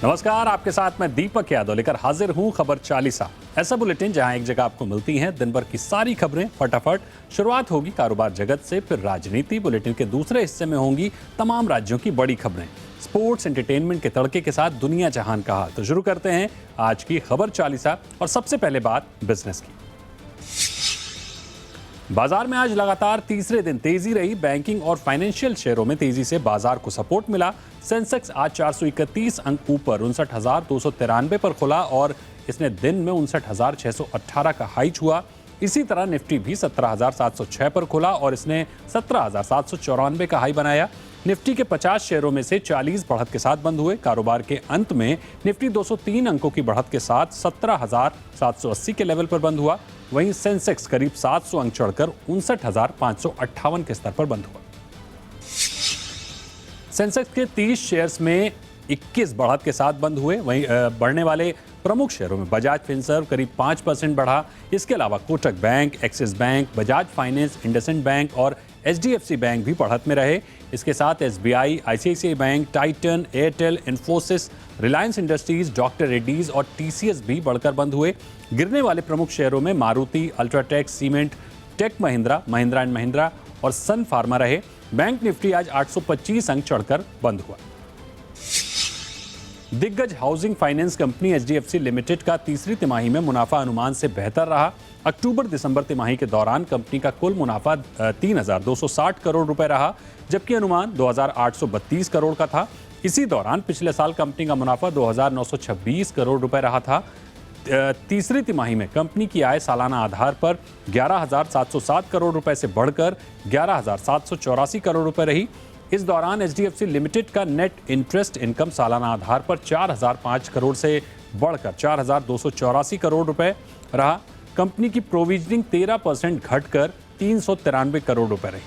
नमस्कार, आपके साथ मैं दीपक यादव लेकर हाजिर हूं खबर चालीसा। ऐसा बुलेटिन जहां एक जगह आपको मिलती हैं दिन भर की सारी खबरें फटाफट। शुरुआत होगी कारोबार जगत से, फिर राजनीति। बुलेटिन के दूसरे हिस्से में होंगी तमाम राज्यों की बड़ी खबरें, स्पोर्ट्स, एंटरटेनमेंट के तड़के के साथ दुनिया जहान का हाल। तो शुरू करते हैं आज की खबर चालीसा और सबसे पहले बात बिजनेस की। बाजार में आज लगातार तीसरे दिन तेजी रही। बैंकिंग और फाइनेंशियल शेयरों में तेजी से बाजार को सपोर्ट मिला। सेंसेक्स आज 431 अंक ऊपर 59,293 पर खुला और इसने दिन में 59,618 का हाई छुआ। इसी तरह निफ्टी भी 17,706 पर खुला और इसने 17,794 का हाई बनाया। निफ्टी के 50 शेयरों में से 40 बढ़त के साथ बंद हुए। कारोबार के अंत में निफ्टी 203 अंकों की बढ़त के साथ 17,780 के लेवल पर बंद हुआ। वहीं सेंसेक्स करीब 700 अंक चढ़कर 59,558 के स्तर पर बंद हुआ। सेंसेक्स के 30 शेयर्स में 21 बढ़त के साथ बंद हुए। वहीं बढ़ने वाले प्रमुख शेयरों में बजाज फिनसर्व करीब 5% बढ़ा। इसके अलावा Kotak bank, axis bank, Bajaj finance, IndusInd bank और एचडीएफसी बैंक भी बढ़त में रहे। इसके साथ SBI, ICICI bank, Titan, Airtel, Infosys, Reliance industries, doctor Reddy's और टीसीएस भी बढ़कर बंद हुए। गिरने वाले प्रमुख शेयरों में Maruti, UltraTech, cement, Tech Mahindra, Mahindra and Mahindra और सन फार्मा रहे। बैंक निफ्टी आज 825 अंक चढ़कर बंद हुआ। दिग्गज housing finance company HDFC limited का तीसरी तिमाही में मुनाफा अनुमान से बेहतर रहा। अक्टूबर-दिसंबर तिमाही के दौरान कंपनी का कुल मुनाफा 3,260 करोड़ रुपए रहा, जबकि अनुमान 2,832 करोड़ का था। इसी दौरान पिछले साल कंपनी का मुनाफा 2,926 करोड़ रुपए रहा था। तीसरी तिमाही में कंपनी की आय सालाना आधार पर 11,707 करोड़ रुपए से बढ़कर 11,784 करोड़ रुपए रही। इस दौरान एचडीएफसी लिमिटेड का नेट इंटरेस्ट इनकम सालाना आधार पर 4,005 करोड़ से बढ़कर 4,284 करोड़ रुपए रहा। कंपनी की प्रोविजनिंग 13% घटकर 393 करोड़ रुपए रही।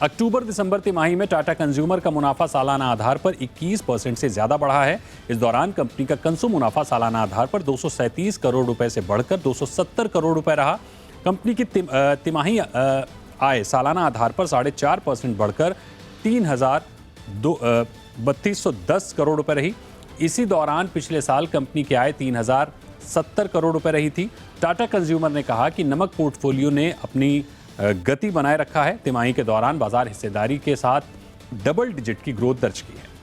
अक्टूबर-दिसंबर तिमाही में टाटा कंज्यूमर का मुनाफा सालाना आधार पर 21% से ज्यादा बढ़ा है। इस दौरान कंपनी का कंसू मुनाफा सालाना आधार पर 237 करोड़ रुपए से बढ़कर 270 करोड़ रुपए रहा। कंपनी की तिमाही आय सालाना आधार पर 4.5% बढ़कर 3,3210 करोड़ रुपए रही। इसी दौरान पिछले साल कंपनी की आय 3,070 करोड़ रुपए रही थी। टाटा कंज्यूमर ने कहा कि नमक पोर्टफोलियो ने अपनी गति बनाए रखा है। तिमाही के दौरान बाजार हिस्सेदारी के साथ डबल डिजिट की ग्रोथ दर्ज की है।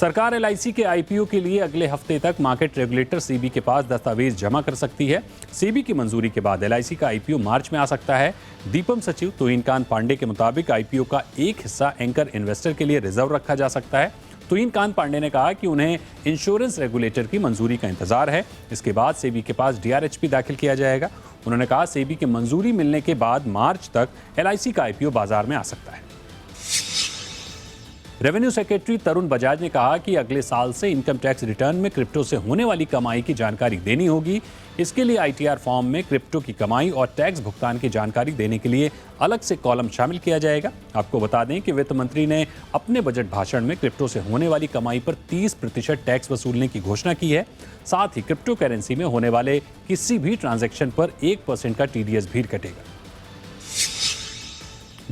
सरकार एलआईसी के आईपीओ के लिए अगले हफ्ते तक मार्केट रेगुलेटर सेबी के पास दस्तावेज जमा कर सकती है। सेबी की मंजूरी के बाद एलआईसी का आईपीओ मार्च में आ सकता है। दीपम सचिव तुहिनकांत पांडे के मुताबिक आईपीओ का एक हिस्सा एंकर इन्वेस्टर के लिए रिजर्व रखा जा सकता है। तुहिनकांत पांडे ने कहा कि उन्हें इंश्योरेंस रेगुलेटर की मंजूरी का इंतजार है। इसके बाद सेबी के पास डीआरएचपी दाखिल किया जाएगा। उन्होंने कहा सेबी की मंजूरी मिलने के बाद मार्च तक एलआईसी का आईपीओ बाजार में आ सकता है। रेवेन्यू सेक्रेटरी तरुण बजाज ने कहा कि अगले साल से इनकम टैक्स रिटर्न में क्रिप्टो से होने वाली कमाई की जानकारी देनी होगी। इसके लिए आईटीआर फॉर्म में क्रिप्टो की कमाई और टैक्स भुगतान की जानकारी देने के लिए अलग से कॉलम शामिल किया जाएगा। आपको बता दें कि वित्त मंत्री ने अपने बजट भाषण में क्रिप्टो से होने वाली कमाई पर 30% टैक्स वसूलने की घोषणा की है। साथ ही क्रिप्टो करेंसी में होने वाले किसी भी ट्रांजैक्शन पर 1% का टीडीएस भी कटेगा।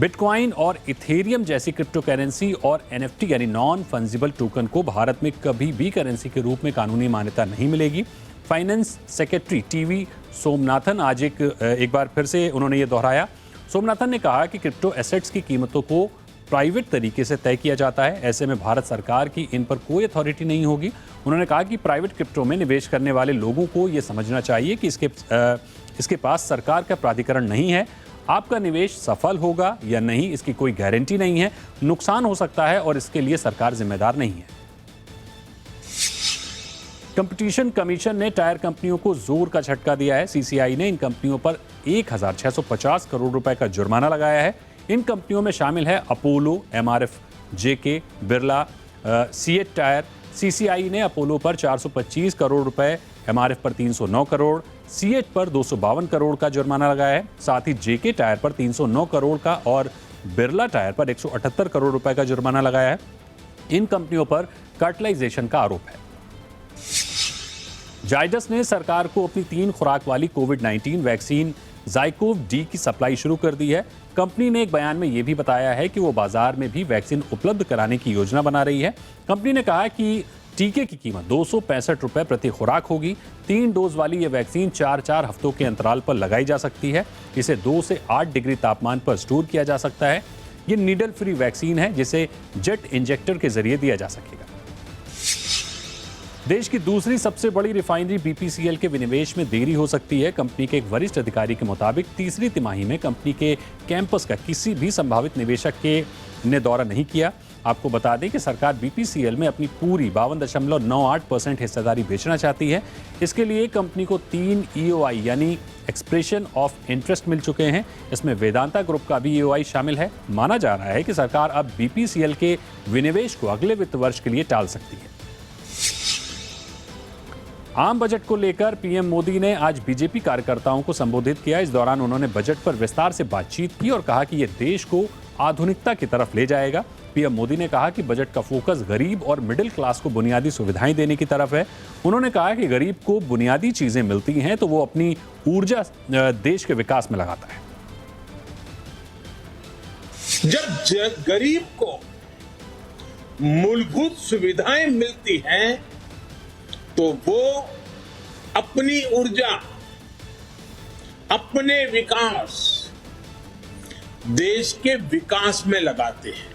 बिटकॉइन और इथेरियम जैसी क्रिप्टो करेंसी और एनएफटी यानी नॉन फंजिबल टोकन को भारत में कभी भी करेंसी के रूप में कानूनी मान्यता नहीं मिलेगी। फाइनेंस सेक्रेटरी टीवी सोमनाथन आज एक बार फिर से उन्होंने ये दोहराया। सोमनाथन ने कहा कि क्रिप्टो एसेट्स की कीमतों को प्राइवेट तरीके से तय किया जाता है। ऐसे में भारत सरकार की इन पर कोई अथॉरिटी नहीं होगी। उन्होंने कहा कि प्राइवेट क्रिप्टो में निवेश करने वाले लोगों को ये समझना चाहिए कि इसके पास सरकार का प्राधिकरण नहीं है। आपका निवेश सफल होगा या नहीं इसकी कोई गारंटी नहीं है। नुकसान हो सकता है और इसके लिए सरकार जिम्मेदार नहीं है। कंपटीशन कमीशन ने टायर कंपनियों को जोर का झटका दिया है। सीसीआई ने इन कंपनियों पर 1,650 करोड़ रुपए का जुर्माना लगाया है। इन कंपनियों में शामिल है अपोलो, एमआरएफ, जेके, बिरला, सीएट टायर। सीसीआई ने अपोलो पर 425 करोड़ रुपए, एमआरएफ पर 309 करोड़, सीएट पर 252 करोड़ का जुर्माना लगाया है। साथ ही जेके टायर पर 309 करोड़ का और बिरला टायर पर 178 करोड़ रुपए का जुर्माना लगाया है। इन कंपनियों पर कार्टेलाइजेशन का आरोप है। जायडस ने सरकार को अपनी 3 खुराक वाली कोविड-19 वैक्सीन ज़ाइकोव डी की सप्लाई शुरू कर दी है। कंपनी ने एक बयान में यह भी बताया है कि वो बाजार में भी वैक्सीन उपलब्ध कराने की योजना बना रही है। कंपनी ने कहा कि टीके की कीमत 265 रुपए प्रति खुराक होगी। 3 डोज वाली ये वैक्सीन 4-4 हफ्तों के अंतराल पर लगाई जा सकती है। इसे 2 से 8 डिग्री तापमान पर स्टोर किया जा सकता है। ये नीडल फ्री वैक्सीन है जिसे जेट इंजेक्टर के जरिए दिया जा सकेगा। देश की दूसरी सबसे बड़ी रिफाइनरी बीपीसीएल के विनिवेश में देरी हो सकती है। कंपनी के एक वरिष्ठ अधिकारी के मुताबिक तीसरी तिमाही में कंपनी के कैंपस का किसी भी संभावित निवेशक ने दौरा नहीं किया। आपको बता दें कि सरकार बीपीसीएल में अपनी पूरी 52.98% हिस्सेदारी बेचना चाहती है। इसके लिए कंपनी को 3 ईओआई यानी एक्सप्रेशन ऑफ इंटरेस्ट मिल चुके हैं। इसमें वेदांता ग्रुप का भी ईओआई शामिल है। माना जा रहा है कि सरकार अब बीपीसीएल के विनिवेश को अगले वित्त वर्ष के लिए टाल सकती है। आम बजट को लेकर पीएम मोदी ने आज बीजेपी कार्यकर्ताओं को संबोधित किया। इस दौरान उन्होंने बजट पर विस्तार से बातचीत की और कहा कि यह देश को आधुनिकता की तरफ ले जाएगा। पीएम मोदी ने कहा कि बजट का फोकस गरीब और मिडिल क्लास को बुनियादी सुविधाएं देने की तरफ है। उन्होंने कहा कि गरीब को बुनियादी चीजें मिलती हैं तो वो अपनी ऊर्जा देश के विकास में लगाता है। जब गरीब को मूलभूत सुविधाएं मिलती हैं तो वो अपनी ऊर्जा, अपने विकास, देश के विकास में लगाते हैं।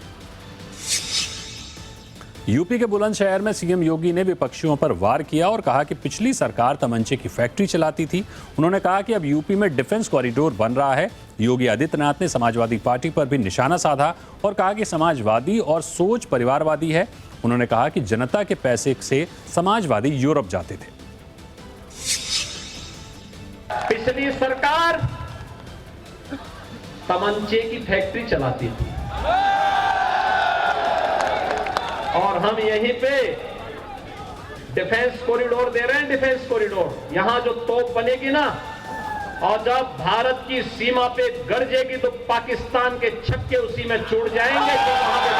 यूपी के बुलंदशहर में सीएम योगी ने विपक्षियों पर वार किया और कहा कि पिछली सरकार तमंचे की फैक्ट्री चलाती थी। उन्होंने कहा कि अब यूपी में डिफेंस कॉरिडोर बन रहा है। योगी आदित्यनाथ ने समाजवादी पार्टी पर भी निशाना साधा और कहा कि समाजवादी और सोच परिवारवादी है। उन्होंने कहा कि जनता के पैसे से समाजवादी यूरोप जाते थे। पिछली सरकार तमंचे की फैक्ट्री चलाती थी और हम यहीं पे डिफेंस कॉरिडोर दे रहे हैं। डिफेंस कॉरिडोर यहां जो तोप बनेगी ना, और जब भारत की सीमा पे गरजेगी तो पाकिस्तान के छक्के उसी में छूट जाएंगे। जो वहां पे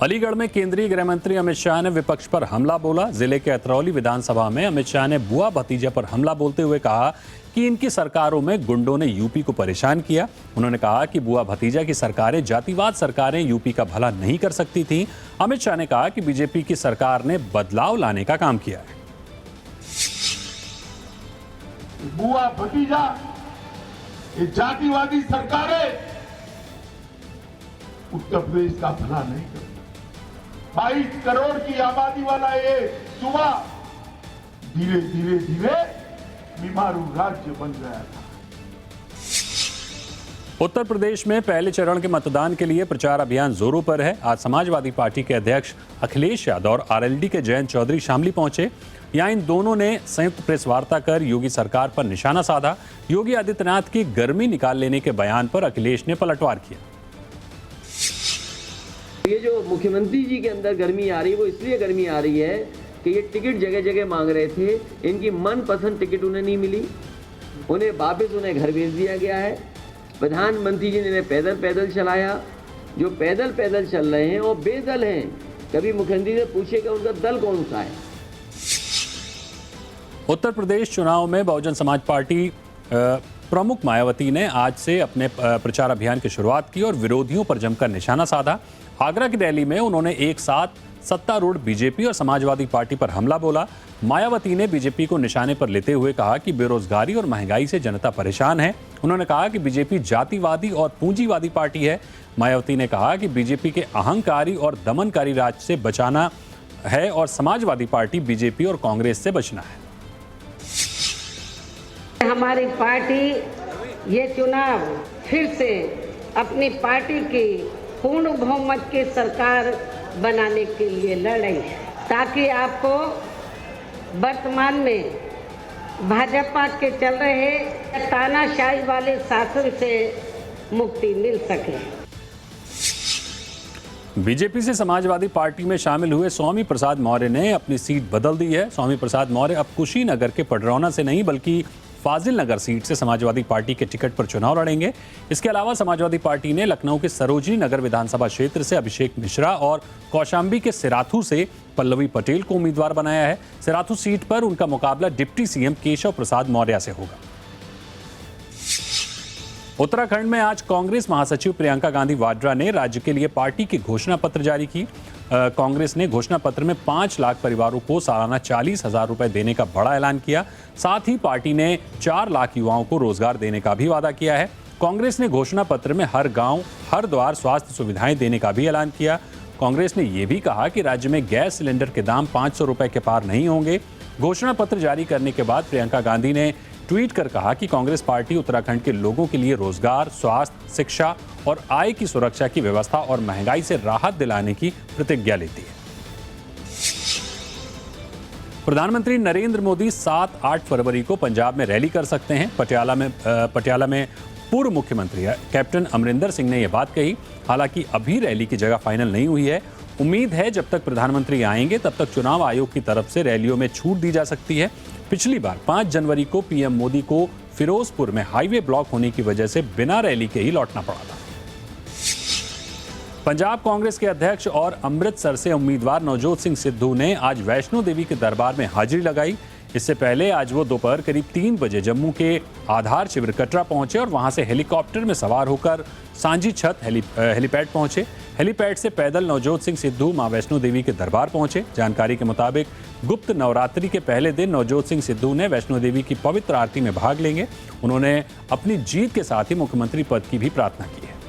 अलीगढ़ में केंद्रीय गृह मंत्री अमित शाह ने विपक्ष पर हमला बोला। जिले के अतरौली विधानसभा में अमित शाह ने बुआ भतीजा पर हमला बोलते हुए कहा कि इनकी सरकारों में गुंडों ने यूपी को परेशान किया। उन्होंने कहा कि बुआ भतीजा की सरकारें, जातिवाद सरकारें यूपी का भला नहीं कर सकती थीं। अमित शाह ने कहा कि बीजेपी की सरकार ने बदलाव लाने का काम किया है। बुआ भतीजा, ये जातिवादी सरकारें उत्तर प्रदेश का भला नहीं करती। 22 करोड़ की आबादी वाला ये सूबा धीरे धीरे धीरे बीमारू राज्य बन गया था। उत्तर प्रदेश में पहले चरण के मतदान के लिए प्रचार अभियान जोरों पर है। आज समाजवादी पार्टी के अध्यक्ष अखिलेश यादव और आरएलडी के जयंत चौधरी शामली पहुंचे। यहां इन दोनों ने संयुक्त प्रेस वार्ता कर योगी सरकार पर निशाना साधा। योगी आदित्यनाथ की गर्मी निकाल लेने के बयान पर अखिलेश ने पलटवार किया। ये जो मुख्यमंत्री जी के अंदर गर्मी आ रही है, वो इसलिए गर्मी आ रही है कि ये टिकट जगह जगह मांग रहे थे। इनकी मनपसंद टिकट उन्हें नहीं मिली, उन्हें वापस उन्हें घर भेज दिया गया है। प्रधानमंत्री जी ने पैदल पैदल चलाया। जो पैदल पैदल चल रहे हैं वो बेदल हैं। कभी मुख्यमंत्री से पूछेगा उनका दल कौन सा है। उत्तर प्रदेश चुनाव में बहुजन समाज पार्टी प्रमुख मायावती ने आज से अपने प्रचार अभियान की शुरुआत की और विरोधियों पर जमकर निशाना साधा। आगरा की रैली में उन्होंने एक साथ सत्तारूढ़ बीजेपी और समाजवादी पार्टी पर हमला बोला। मायावती ने बीजेपी को निशाने पर लेते हुए कहा कि बेरोजगारी और महंगाई से जनता परेशान है। उन्होंने कहा कि बीजेपी जातिवादी और पूंजीवादी पार्टी है। मायावती ने कहा कि बीजेपी के अहंकारी और दमनकारी राज से बचाना है और समाजवादी पार्टी, बीजेपी और कांग्रेस से बचना है। हमारी पार्टी ये चुनाव फिर से अपनी पार्टी की पूर्ण बहुमत की सरकार बनाने के लिए लड़ रही है, ताकि आपको वर्तमान में भाजपा के चल रहे तानाशाही वाले शासन से मुक्ति मिल सके। बीजेपी से समाजवादी पार्टी में शामिल हुए स्वामी प्रसाद मौर्य ने अपनी सीट बदल दी है। स्वामी प्रसाद मौर्य अब कुशीनगर के पडरौना से नहीं बल्कि फाजिल नगर सीट से समाजवादी पार्टी के टिकट पर चुनाव लड़ेंगे। इसके अलावा समाजवादी पार्टी ने लखनऊ के सरोजनी नगर विधानसभा क्षेत्र से अभिषेक मिश्रा और कौशाम्बी के सिराथू से पल्लवी पटेल को उम्मीदवार बनाया है। सिराथू सीट पर उनका मुकाबला डिप्टी सीएम केशव प्रसाद मौर्य से होगा। उत्तराखंड में आज कांग्रेस महासचिव प्रियंका गांधी वाड्रा ने राज्य के लिए पार्टी की घोषणा पत्र जारी की। कांग्रेस ने घोषणा पत्र में 5 लाख परिवारों को सालाना 40,000 रुपए देने का बड़ा ऐलान किया। साथ ही पार्टी ने 4 लाख युवाओं को रोजगार देने का भी वादा किया है। कांग्रेस ने घोषणा पत्र में हर गांव हर द्वार स्वास्थ्य सुविधाएं देने का भी ऐलान किया। कांग्रेस ने यह भी कहा कि राज्य में गैस सिलेंडर के दाम 500 रुपए के पार नहीं होंगे। घोषणा पत्र जारी करने के बाद प्रियंका गांधी ने ट्वीट कर कहा कि कांग्रेस पार्टी उत्तराखंड के लोगों के लिए रोजगार, स्वास्थ्य, शिक्षा और आय की सुरक्षा की व्यवस्था और महंगाई से राहत दिलाने की प्रतिज्ञा लेती है। प्रधानमंत्री नरेंद्र मोदी 7-8 फरवरी को पंजाब में रैली कर सकते हैं। पटियाला में पूर्व मुख्यमंत्री कैप्टन अमरिंदर सिंह ने यह बात कही। हालांकि अभी रैली की जगह फाइनल नहीं हुई है। उम्मीद है जब तक प्रधानमंत्री आएंगे तब तक चुनाव आयोग की तरफ से रैलियों में छूट दी जा सकती है। पिछली बार 5 जनवरी को पीएम मोदी को फिरोजपुर में हाईवे ब्लॉक होने की वजह से बिना रैली के ही लौटना पड़ा था। पंजाब कांग्रेस के अध्यक्ष और अमृतसर से उम्मीदवार नवजोत सिंह सिद्धू ने आज वैष्णो देवी के दरबार में हाजिरी लगाई। इससे पहले आज वो दोपहर करीब 3 बजे जम्मू के आधार शिविर कटरा पहुंचे और वहां से हेलीकॉप्टर में सवार होकर सांझी छत हेलीपैड पहुंचे। हेलीपैड से पैदल नवजोत सिंह सिद्धू मां वैष्णो देवी के दरबार पहुंचे। जानकारी के मुताबिक गुप्त नवरात्रि के पहले दिन नवजोत सिंह सिद्धू ने वैष्णो देवी की पवित्र आरती में भाग लेंगे। उन्होंने अपनी जीत के साथ ही मुख्यमंत्री पद की भी प्रार्थना की है।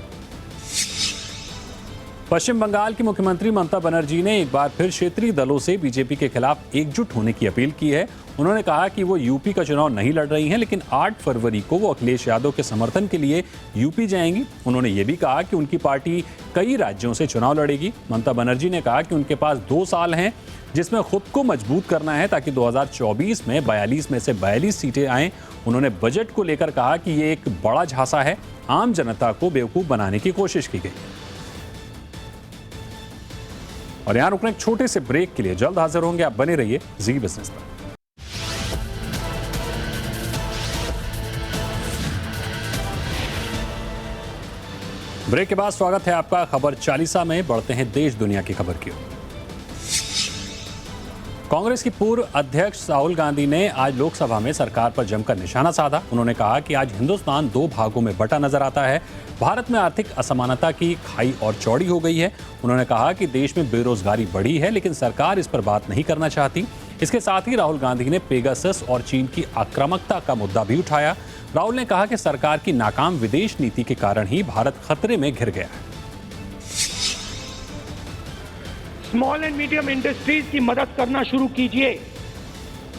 पश्चिम बंगाल की मुख्यमंत्री ममता बनर्जी ने एक बार फिर क्षेत्रीय दलों से बीजेपी के खिलाफ एकजुट होने की अपील की है। उन्होंने कहा कि वो यूपी का चुनाव नहीं लड़ रही हैं, लेकिन 8 फरवरी को वो अखिलेश यादव के समर्थन के लिए यूपी जाएंगी। उन्होंने ये भी कहा कि उनकी पार्टी कई राज्यों से चुनाव लड़ेगी। ममता बनर्जी ने कहा कि उनके पास 2 साल हैं जिसमें खुद को मजबूत करना है ताकि 2024 में 42 में से 42 सीटें आएं। उन्होंने बजट को लेकर कहा कि ये एक बड़ा झांसा है, आम जनता को बेवकूफ बनाने की कोशिश की गई। और यहां रुकने एक छोटे से ब्रेक के लिए जल्द हाजिर होंगे। आप बने रहिए जी बिजनेस पर। ब्रेक के बाद स्वागत है आपका खबर 40 में। बढ़ते हैं देश दुनिया की खबर की ओर। कांग्रेस की पूर्व अध्यक्ष राहुल गांधी ने आज लोकसभा में सरकार पर जमकर निशाना साधा। उन्होंने कहा कि आज हिंदुस्तान 2 भागों में बंटा नजर आता है। भारत में आर्थिक असमानता की खाई और चौड़ी हो गई है। उन्होंने कहा कि देश में बेरोजगारी बढ़ी है, लेकिन सरकार इस पर बात नहीं करना चाहती। इसके साथ ही राहुल गांधी ने पेगासस और चीन की आक्रामकता का मुद्दा भी उठाया। राहुल ने कहा कि सरकार की नाकाम विदेश नीति के कारण ही भारत खतरे में घिर गया है। स्मॉल एंड मीडियम इंडस्ट्रीज की मदद करना शुरू कीजिए।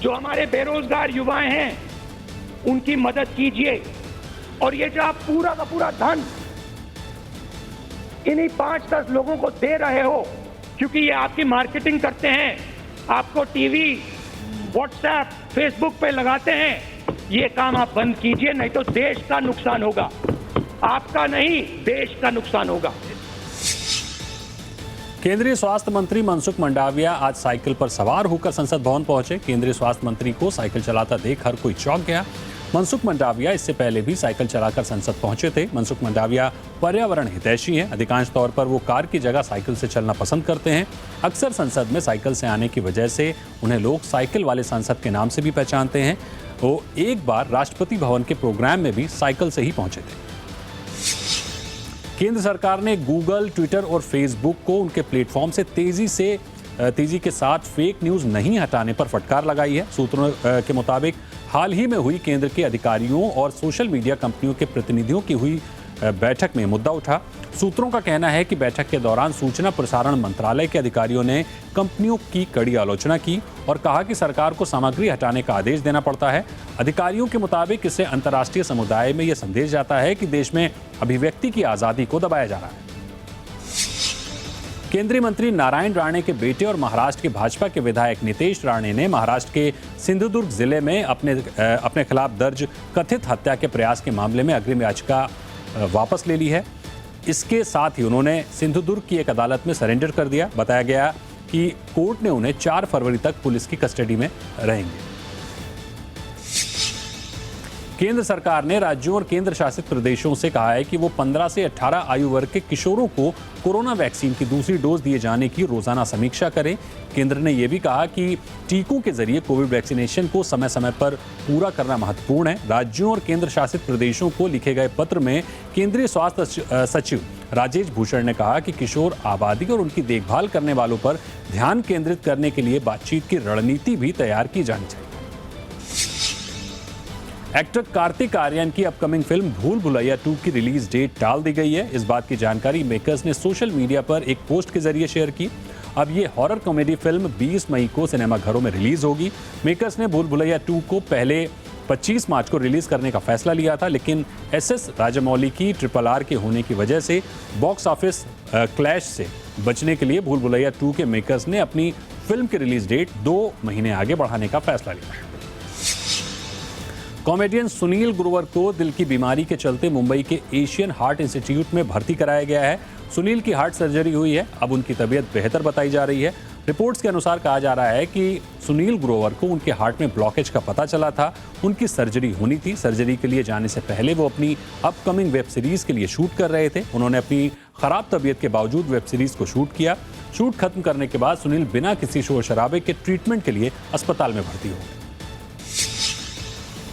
जो हमारे बेरोजगार युवाएं हैं उनकी मदद कीजिए। और ये जो आप पूरा का पूरा धन इन्हीं 5-10 लोगों को दे रहे हो, क्योंकि ये आपकी मार्केटिंग करते हैं, आपको टीवी, व्हाट्सएप, फेसबुक पे लगाते हैं, ये काम आप बंद कीजिए, नहीं तो देश का नुकसान होगा। आपका नहीं, देश का नुकसान होगा। केंद्रीय स्वास्थ्य मंत्री मनसुख मंडाविया आज साइकिल पर सवार होकर संसद भवन पहुंचे। केंद्रीय स्वास्थ्य मंत्री को साइकिल चलाता देख हर कोई चौंक गया। मनसुख मंडाविया इससे पहले भी साइकिल चलाकर संसद पहुंचे थे। मनसुख मंडाविया पर्यावरण हितैषी हैं। अधिकांश तौर पर वो कार की जगह साइकिल से चलना पसंद करते हैं। अक्सर संसद में साइकिल से आने की वजह से उन्हें लोग साइकिल वाले सांसद के नाम से भी पहचानते हैं। वो एक बार राष्ट्रपति भवन के प्रोग्राम में भी साइकिल से ही पहुंचे थे। केंद्र सरकार ने गूगल, ट्विटर और फेसबुक को उनके प्लेटफॉर्म से तेजी के साथ फेक न्यूज़ नहीं हटाने पर फटकार लगाई है। सूत्रों के मुताबिक हाल ही में हुई केंद्र के अधिकारियों और सोशल मीडिया कंपनियों के प्रतिनिधियों की हुई बैठक में मुद्दा उठा। सूत्रों का कहना है कि बैठक के दौरान सूचना प्रसारण मंत्रालय के अधिकारियों ने कंपनियों की कड़ी आलोचना की और कहा कि सरकार को सामग्री हटाने का आदेश देना पड़ता है। अधिकारियों के मुताबिक इससे अंतर्राष्ट्रीय समुदाय में यह संदेश जाता है कि देश में अभिव्यक्ति की आज़ादी को दबाया जा रहा है। केंद्रीय मंत्री नारायण राणे के बेटे और महाराष्ट्र के भाजपा के विधायक नितेश राणे ने महाराष्ट्र के सिंधुदुर्ग जिले में अपने खिलाफ दर्ज कथित हत्या के प्रयास के मामले में अग्रिम याचिका वापस ले ली है। इसके साथ ही उन्होंने सिंधुदुर्ग की एक अदालत में सरेंडर कर दिया। बताया गया कि कोर्ट ने उन्हें 4 फरवरी तक पुलिस की कस्टडी में रहेंगे। केंद्र सरकार ने राज्यों और केंद्र शासित प्रदेशों से कहा है कि वो 15 से 18 आयु वर्ग के किशोरों को कोरोना वैक्सीन की दूसरी डोज दिए जाने की रोजाना समीक्षा करें। केंद्र ने यह भी कहा कि टीकों के जरिए कोविड वैक्सीनेशन को समय समय पर पूरा करना महत्वपूर्ण है। राज्यों और केंद्र शासित प्रदेशों को लिखे गए पत्र में केंद्रीय स्वास्थ्य सचिव राजेश भूषण ने कहा कि किशोर आबादी और उनकी देखभाल करने वालों पर ध्यान केंद्रित करने के लिए बातचीत की रणनीति भी तैयार की जानी चाहिए। एक्टर कार्तिक आर्यन की अपकमिंग फिल्म भूल भुलैया 2 की रिलीज डेट टाल दी गई है। इस बात की जानकारी मेकर्स ने सोशल मीडिया पर एक पोस्ट के जरिए शेयर की। अब ये हॉरर कॉमेडी फिल्म 20 मई को सिनेमाघरों में रिलीज होगी। मेकर्स ने भूल भुलैया 2 को पहले 25 मार्च को रिलीज करने का फैसला लिया था, लेकिन एसएस राजामौली की RRR के होने की वजह से बॉक्स ऑफिस क्लैश से बचने के लिए भूल भुलैया 2 के मेकर्स ने अपनी फिल्म की रिलीज डेट 2 महीने आगे बढ़ाने का फैसला लिया। कॉमेडियन सुनील ग्रोवर को दिल की बीमारी के चलते मुंबई के एशियन हार्ट इंस्टीट्यूट में भर्ती कराया गया है। सुनील की हार्ट सर्जरी हुई है, अब उनकी तबीयत बेहतर बताई जा रही है। रिपोर्ट्स के अनुसार कहा जा रहा है कि सुनील ग्रोवर को उनके हार्ट में ब्लॉकेज का पता चला था, उनकी सर्जरी होनी थी। सर्जरी के लिए जाने से पहले वो अपनी अपकमिंग वेब सीरीज के लिए शूट कर रहे थे। उन्होंने अपनी खराब तबीयत के बावजूद वेब सीरीज को शूट किया। शूट खत्म करने के बाद सुनील बिना किसी शोर शराबे के ट्रीटमेंट के लिए अस्पताल में भर्ती हो गए।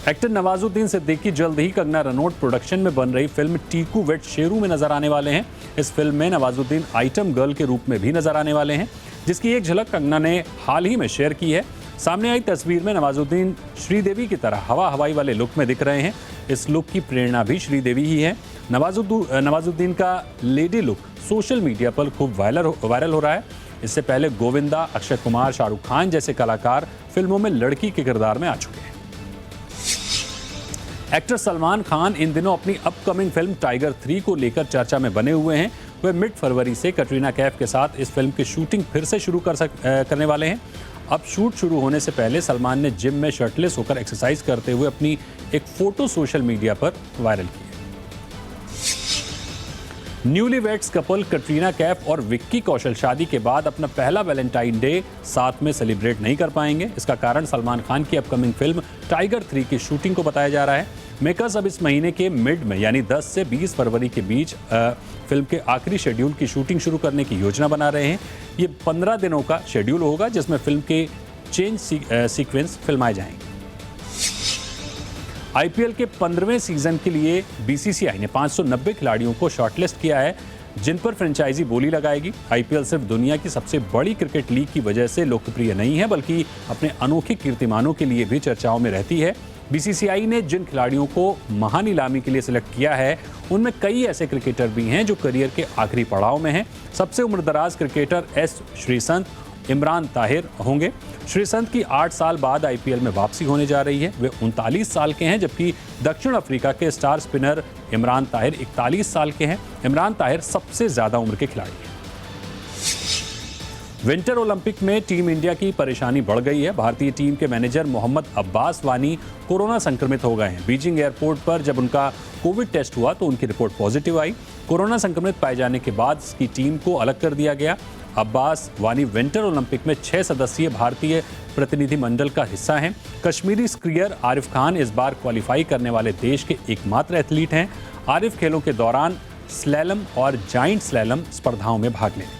एक्टर नवाजुद्दीन सिद्दीकी जल्द ही कंगना रनौत प्रोडक्शन में बन रही फिल्म टीकू वेट शेरू में नजर आने वाले हैं। इस फिल्म में नवाजुद्दीन आइटम गर्ल के रूप में भी नजर आने वाले हैं, जिसकी एक झलक कंगना ने हाल ही में शेयर की है। सामने आई तस्वीर में नवाजुद्दीन श्रीदेवी की तरह हवा हवाई वाले लुक में दिख रहे हैं। इस लुक की प्रेरणा भी श्रीदेवी ही है। नवाजुद्दीन का लेडी लुक सोशल मीडिया पर खूब वायरल हो रहा है। इससे पहले गोविंदा, अक्षय कुमार, शाहरुख खान जैसे कलाकार फिल्मों में लड़की के किरदार में आ चुके हैं। एक्टर सलमान खान इन दिनों अपनी अपकमिंग फिल्म टाइगर 3 को लेकर चर्चा में बने हुए हैं। वे मिड फरवरी से कटरीना कैफ के साथ इस फिल्म की शूटिंग फिर से शुरू करने वाले हैं। अब शूट शुरू होने से पहले सलमान ने जिम में शर्टलेस होकर एक्सरसाइज करते हुए अपनी एक फोटो सोशल मीडिया पर वायरल की है। न्यूलीवेड्स कपल कटरीना कैफ और विक्की कौशल शादी के बाद अपना पहला वैलेंटाइन डे साथ में सेलिब्रेट नहीं कर पाएंगे। इसका कारण सलमान खान की अपकमिंग फिल्म टाइगर 3 की शूटिंग को बताया जा रहा है। मेकर्स अब इस महीने के मिड में यानी 10 से 20 फरवरी के बीच फिल्म के आखिरी शेड्यूल की शूटिंग शुरू करने की योजना बना रहे हैं। ये 15 दिनों का शेड्यूल होगा, जिसमें फिल्म के चेंज सीक्वेंस फिल्माए जाएंगे। आईपीएल के 15वें सीजन के लिए बीसीसीआई ने 590 खिलाड़ियों को शॉर्टलिस्ट किया है, जिन पर फ्रेंचाइजी बोली लगाएगी। आईपीएल सिर्फ दुनिया की सबसे बड़ी क्रिकेट लीग की वजह से लोकप्रिय नहीं है, बल्कि अपने अनोखे कीर्तिमानों के लिए भी चर्चाओं में रहती है। बीसीसीआई ने जिन खिलाड़ियों को महानीलामी के लिए सिलेक्ट किया है, उनमें कई ऐसे क्रिकेटर भी हैं जो करियर के आखिरी पड़ाव में हैं। सबसे उम्रदराज क्रिकेटर एस श्रीसंत, इमरान ताहिर होंगे। श्रीसंत की 8 साल बाद आईपीएल में वापसी होने जा रही है। वे 39 साल के हैं, जबकि दक्षिण अफ्रीका के स्टार स्पिनर इमरान ताहिर 41 साल के हैं। इमरान ताहिर सबसे ज्यादा उम्र के खिलाड़ी हैं। विंटर ओलंपिक में टीम इंडिया की परेशानी बढ़ गई है। भारतीय टीम के मैनेजर मोहम्मद अब्बास वानी कोरोना संक्रमित हो गए हैं। बीजिंग एयरपोर्ट पर जब उनका कोविड टेस्ट हुआ तो उनकी रिपोर्ट पॉजिटिव आई। कोरोना संक्रमित पाए जाने के बाद इसकी टीम को अलग कर दिया गया। अब्बास वानी विंटर ओलंपिक में 6 सदस्यीय भारतीय प्रतिनिधिमंडल का हिस्सा हैं। कश्मीरी स्कीयर आरिफ खान इस बार क्वालिफाई करने वाले देश के एकमात्र एथलीट हैं। आरिफ खेलों के दौरान स्लैलम और जाइंट स्लैलम स्पर्धाओं में भाग लेंगे।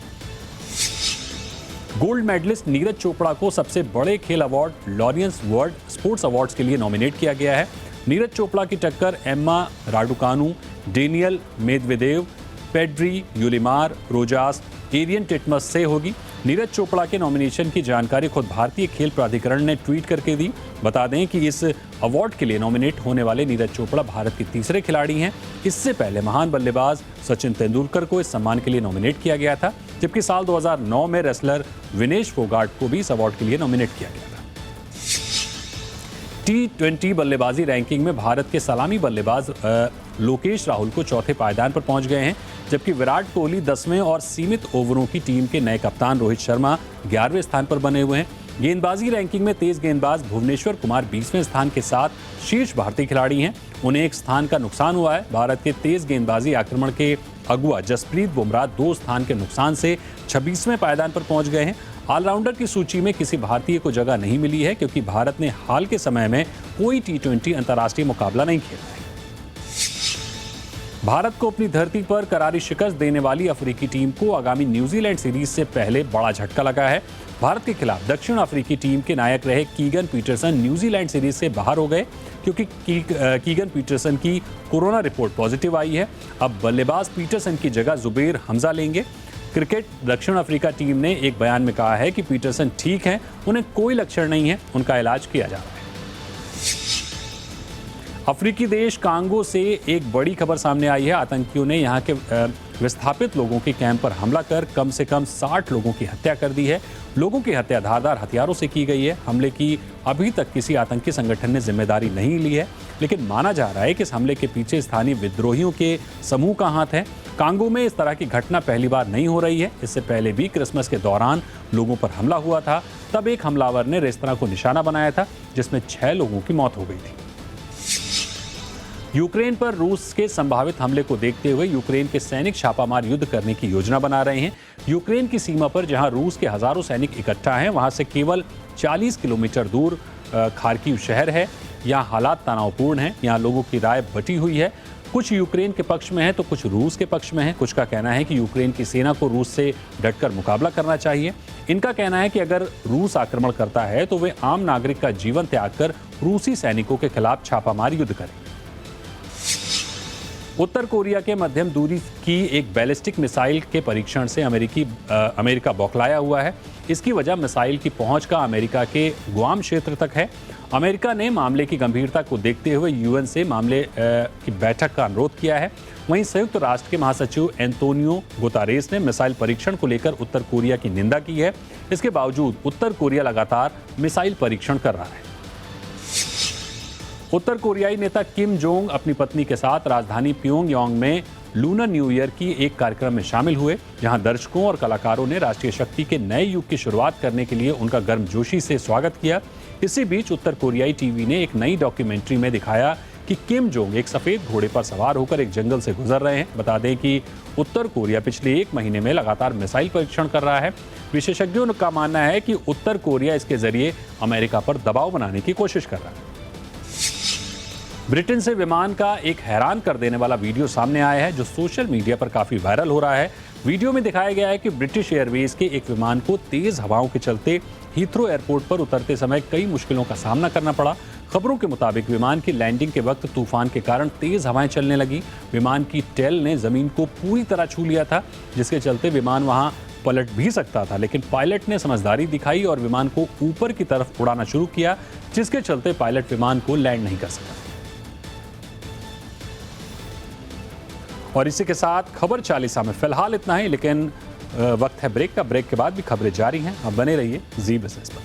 गोल्ड मेडलिस्ट नीरज चोपड़ा को सबसे बड़े खेल award Laureus world sports awards के लिए नॉमिनेट किया गया है। नीरज चोपड़ा की टक्कर Emma Raducanu, Daniil Medvedev, Pedri Yulimar, Rojas, Ariarne Titmus से होगी। नीरज चोपड़ा के नॉमिनेशन की जानकारी खुद भारतीय खेल प्राधिकरण ने ट्वीट करके दी। बता दें कि इस अवार्ड के लिए नॉमिनेट होने वाले नीरज चोपड़ा भारत के तीसरे खिलाड़ी हैं। इससे पहले महान बल्लेबाज सचिन तेंदुलकर को इस सम्मान के लिए नॉमिनेट किया गया था, जबकि साल 2009 में रेसलर विनेश फोगाट को भी इस अवार्ड के लिए नॉमिनेट किया गया था। T20 बल्लेबाजी रैंकिंग में भारत के सलामी बल्लेबाज लोकेश राहुल को चौथे पायदान पर पहुंच गए हैं, जबकि विराट कोहली 10वें और सीमित ओवरों की टीम के नए कप्तान रोहित शर्मा 11वें स्थान पर बने हुए हैं। गेंदबाजी रैंकिंग में तेज गेंदबाज भुवनेश्वर कुमार 20वें स्थान के साथ शीर्ष भारतीय खिलाड़ी हैं। उन्हें एक स्थान का नुकसान हुआ है। भारत के तेज गेंदबाजी आक्रमण के अगुआ जसप्रीत बुमराह 2 स्थान के नुकसान से 26वें पायदान पर पहुंच गए हैं। ऑलराउंडर की सूची में किसी भारतीय को जगह नहीं मिली है, क्योंकि भारत ने हाल के समय में कोई T20 अंतर्राष्ट्रीय मुकाबला नहीं खेल रहे। भारत को अपनी धरती पर करारी शिकस्त देने वाली अफ्रीकी टीम को आगामी न्यूजीलैंड सीरीज से पहले बड़ा झटका लगा है। भारत के खिलाफ दक्षिण अफ्रीकी टीम के नायक रहे कीगन पीटरसन न्यूजीलैंड सीरीज से बाहर हो गए क्योंकि कीगन पीटरसन की कोरोना रिपोर्ट पॉजिटिव आई है। अब बल्लेबाज पीटरसन की जगह जुबैर हमजा लेंगे। क्रिकेट दक्षिण अफ्रीका टीम ने एक बयान में कहा है कि पीटरसन ठीक हैं, उन्हें कोई लक्षण नहीं है, उनका इलाज किया जा रहा है। अफ्रीकी देश कांगो से एक बड़ी खबर सामने आई है। आतंकियों ने यहां के विस्थापित लोगों के कैंप पर हमला कर कम से कम 60 लोगों की हत्या कर दी है। लोगों की हत्या धारदार हथियारों से की गई है। हमले की अभी तक किसी आतंकी संगठन ने जिम्मेदारी नहीं ली है, लेकिन माना जा रहा है कि इस हमले के पीछे स्थानीय विद्रोहियों के समूह का हाथ है। कांगो में इस तरह की घटना पहली बार नहीं हो रही है। इससे पहले भी क्रिसमस के दौरान लोगों पर हमला हुआ था। तब एक हमलावर ने रेस्तरां को निशाना बनाया था, जिसमें 6 लोगों की मौत हो गई थी। यूक्रेन पर रूस के संभावित हमले को देखते हुए यूक्रेन के सैनिक छापामार युद्ध करने की योजना बना रहे हैं। यूक्रेन की सीमा पर जहां रूस के हजारों सैनिक इकट्ठा हैं, वहां से केवल 40 किलोमीटर दूर खार्किव शहर है। यहां हालात तनावपूर्ण हैं। यहां लोगों की राय बटी हुई है। कुछ यूक्रेन के पक्ष में है तो कुछ रूस के पक्ष में है। कुछ का कहना है कि यूक्रेन की सेना को रूस से डटकर मुकाबला करना चाहिए। इनका कहना है कि अगर रूस आक्रमण करता है तो वे आम नागरिक का जीवन त्याग कर रूसी सैनिकों के खिलाफ छापामार युद्ध करें। उत्तर कोरिया के मध्यम दूरी की एक बैलिस्टिक मिसाइल के परीक्षण से अमेरिका बौखलाया हुआ है। इसकी वजह मिसाइल की पहुंच का अमेरिका के गुआम क्षेत्र तक है। अमेरिका ने मामले की गंभीरता को देखते हुए यूएन से मामले की बैठक का अनुरोध किया है। वहीं संयुक्त राष्ट्र के महासचिव एंटोनियो गुतारेस ने मिसाइल परीक्षण को लेकर उत्तर कोरिया की निंदा की है। इसके बावजूद उत्तर कोरिया लगातार मिसाइल परीक्षण कर रहा है। उत्तर कोरियाई नेता किम जोंग अपनी पत्नी के साथ राजधानी प्योंगयांग में लूनर न्यू ईयर की एक कार्यक्रम में शामिल हुए, जहां दर्शकों और कलाकारों ने राष्ट्रीय शक्ति के नए युग की शुरुआत करने के लिए उनका गर्मजोशी से स्वागत किया। इसी बीच उत्तर कोरियाई टीवी ने एक नई डॉक्यूमेंट्री में दिखाया कि किम जोंग एक सफेद घोड़े पर सवार होकर एक जंगल से गुजर रहे हैं। बता दें कि उत्तर कोरिया पिछले 1 महीने में लगातार मिसाइल परीक्षण कर रहा है। विशेषज्ञों का मानना है कि उत्तर कोरिया इसके जरिए अमेरिका पर दबाव बनाने की कोशिश कर रहा है। ब्रिटेन से विमान का एक हैरान कर देने वाला वीडियो सामने आया है, जो सोशल मीडिया पर काफी वायरल हो रहा है। वीडियो में दिखाया गया है कि ब्रिटिश एयरवेज के एक विमान को तेज हवाओं के चलते हीथ्रो एयरपोर्ट पर उतरते समय कई मुश्किलों का सामना करना पड़ा। खबरों के मुताबिक विमान की लैंडिंग के वक्त तूफान के कारण तेज हवाएं चलने लगी। विमान की टेल ने जमीन को पूरी तरह छू लिया था, जिसके चलते विमान वहां पलट भी सकता था, लेकिन पायलट ने समझदारी दिखाई और विमान को ऊपर की तरफ उड़ाना शुरू किया, जिसके चलते पायलट विमान को लैंड नहीं कर सका। और इसी के साथ खबर 40 में फिलहाल इतना ही, लेकिन वक्त है ब्रेक का। ब्रेक के बाद भी खबरें जारी हैं। अब बने रहिए जी बिजनेस पर।